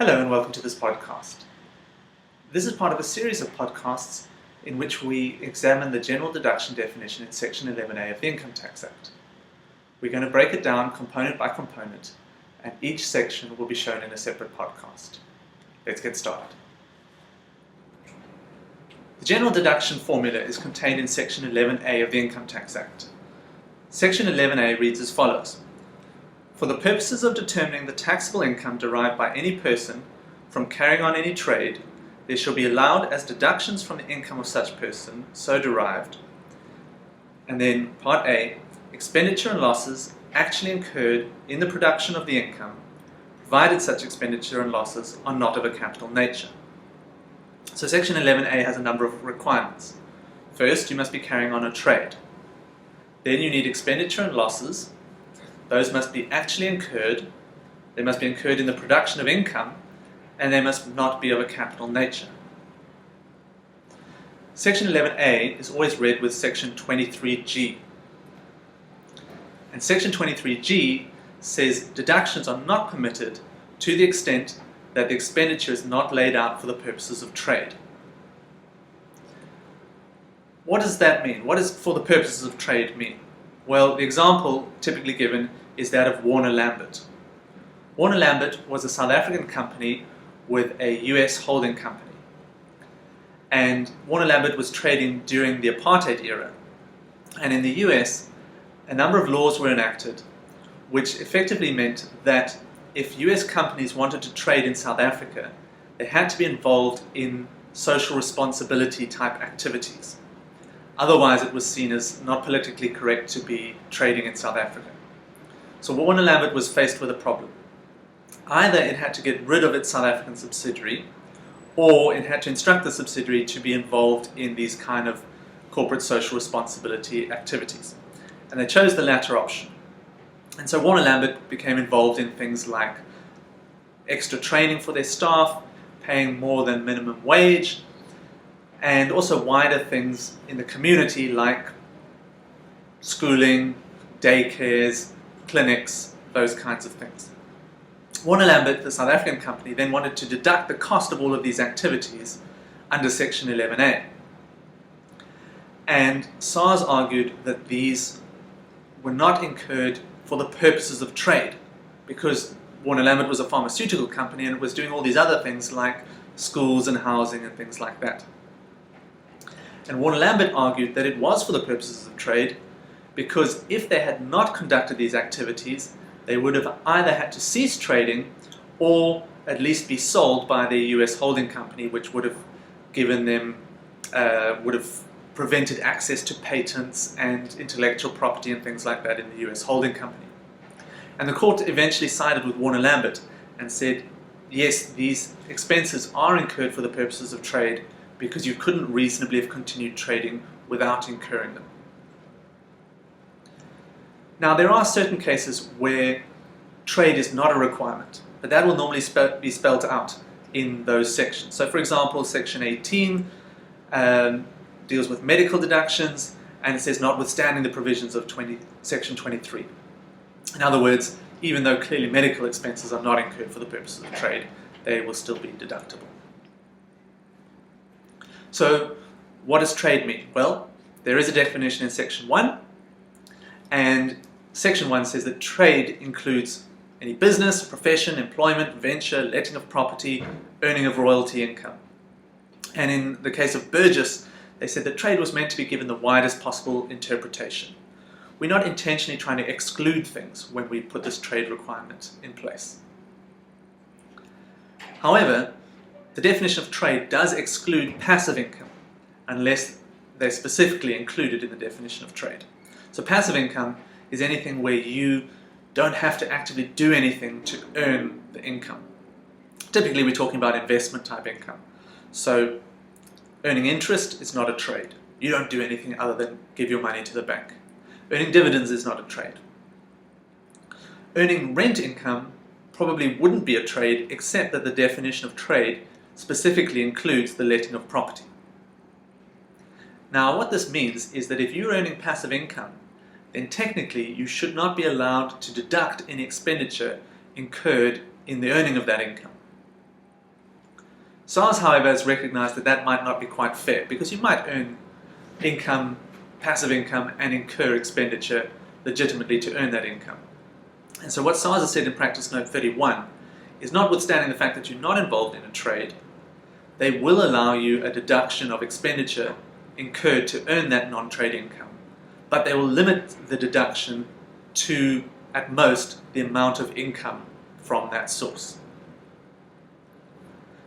Hello and welcome to this podcast. This is part of a series of podcasts in which we examine the General Deduction definition in Section 11A of the Income Tax Act. We're going to break it down component by component, and each section will be shown in a separate podcast. Let's get started. The General Deduction formula is contained in Section 11A of the Income Tax Act. Section 11A reads as follows. For the purposes of determining the taxable income derived by any person from carrying on any trade, there shall be allowed as deductions from the income of such person so derived. And then Part A, expenditure and losses actually incurred in the production of the income, provided such expenditure and losses are not of a capital nature. So Section 11A has a number of requirements. First, you must be carrying on a trade. Then you need expenditure and losses. Those must be actually incurred, they must be incurred in the production of income, and they must not be of a capital nature. Section 11A is always read with Section 23G. And Section 23G says deductions are not permitted to the extent that the expenditure is not laid out for the purposes of trade. What does that mean? What does for the purposes of trade mean? Well, the example typically given is that of Warner Lambert. Warner Lambert was a South African company with a US holding company. And Warner Lambert was trading during the apartheid era. And in the US, a number of laws were enacted which effectively meant that if US companies wanted to trade in South Africa, they had to be involved in social responsibility type activities. Otherwise, it was seen as not politically correct to be trading in South Africa. So Warner Lambert was faced with a problem. Either it had to get rid of its South African subsidiary, or it had to instruct the subsidiary to be involved in these kind of corporate social responsibility activities. And they chose the latter option. And so Warner Lambert became involved in things like extra training for their staff, paying more than minimum wage, and also wider things in the community like schooling, daycares, clinics, those kinds of things. Warner Lambert, the South African company, then wanted to deduct the cost of all of these activities under Section 11A. And SARS argued that these were not incurred for the purposes of trade, because Warner Lambert was a pharmaceutical company and it was doing all these other things like schools and housing and things like that. And Warner Lambert argued that it was for the purposes of trade because if they had not conducted these activities, they would have either had to cease trading or at least be sold by their US holding company, which would have given them, would have prevented access to patents and intellectual property and things like that in the US holding company. And the court eventually sided with Warner Lambert and said, yes, these expenses are incurred for the purposes of trade, because you couldn't reasonably have continued trading without incurring them. Now, there are certain cases where trade is not a requirement, but that will normally be spelled out in those sections. So, for example, Section 18 deals with medical deductions, and it says notwithstanding the provisions of Section 23. In other words, even though clearly medical expenses are not incurred for the purposes of trade, they will still be deductible. So, what does trade mean? Well, there is a definition in Section 1, and Section 1 says that trade includes any business, profession, employment, venture, letting of property, earning of royalty income. And in the case of Burgess, they said that trade was meant to be given the widest possible interpretation. We're not intentionally trying to exclude things when we put this trade requirement in place. However, the definition of trade does exclude passive income unless they're specifically included in the definition of trade. So passive income is anything where you don't have to actively do anything to earn the income. Typically we're talking about investment type income. So earning interest is not a trade. You don't do anything other than give your money to the bank. Earning dividends is not a trade. Earning rent income probably wouldn't be a trade, except that the definition of trade specifically includes the letting of property. Now, what this means is that if you're earning passive income, then technically you should not be allowed to deduct any expenditure incurred in the earning of that income. SARS, however, has recognized that that might not be quite fair, because you might earn income, passive income, and incur expenditure legitimately to earn that income. And so what SARS has said in Practice Note 31 is, notwithstanding the fact that you're not involved in a trade, they will allow you a deduction of expenditure incurred to earn that non-trade income, but they will limit the deduction to, at most, the amount of income from that source.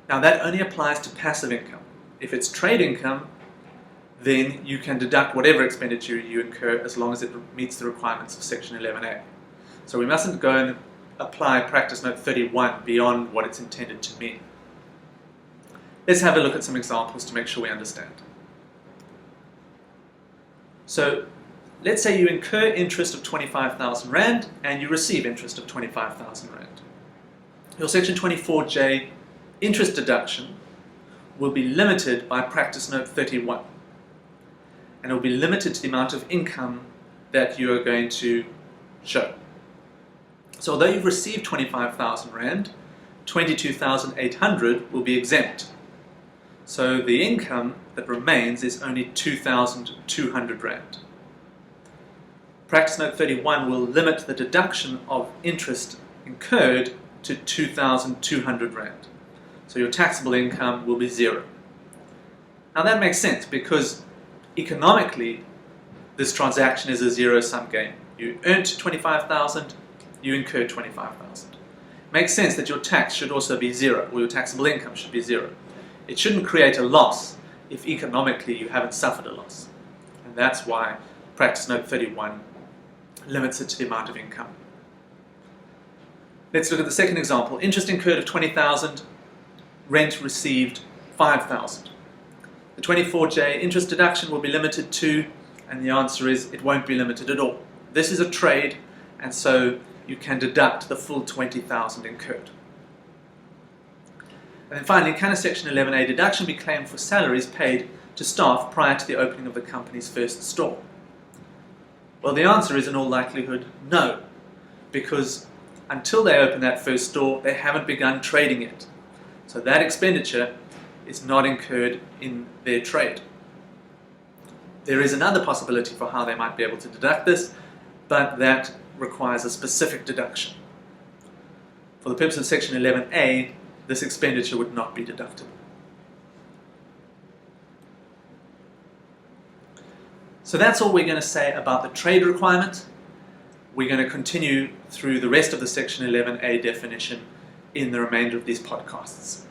Now that only applies to passive income. If it's trade income, then you can deduct whatever expenditure you incur as long as it meets the requirements of Section 11A. So we mustn't go and apply Practice Note 31 beyond what it's intended to mean. Let's have a look at some examples to make sure we understand. So let's say you incur interest of 25,000 Rand and you receive interest of 25,000 Rand. Your Section 24J interest deduction will be limited by Practice Note 31, and it will be limited to the amount of income that you are going to show. So although you've received 25,000 Rand, 22,800 will be exempt. So the income that remains is only 2,200 Rand. Practice Note 31 will limit the deduction of interest incurred to 2,200 Rand. So your taxable income will be zero. Now that makes sense, because economically this transaction is a zero-sum game. You earned 25,000, you incurred 25,000. Makes sense that your tax should also be zero, or your taxable income should be zero. It shouldn't create a loss if economically you haven't suffered a loss. And that's why Practice Note 31 limits it to the amount of income. Let's look at the second example. Interest incurred of 20,000, rent received 5,000. The 24J interest deduction will be limited to, and the answer is it won't be limited at all. This is a trade, and so you can deduct the full 20,000 incurred. And then finally, can a Section 11A deduction be claimed for salaries paid to staff prior to the opening of the company's first store? Well, the answer is in all likelihood no, because until they open that first store, they haven't begun trading yet. So that expenditure is not incurred in their trade. There is another possibility for how they might be able to deduct this, but that requires a specific deduction. For the purpose of Section 11A, this expenditure would not be deductible. So that's all we're going to say about the trade requirement. We're going to continue through the rest of the Section 11A definition in the remainder of these podcasts.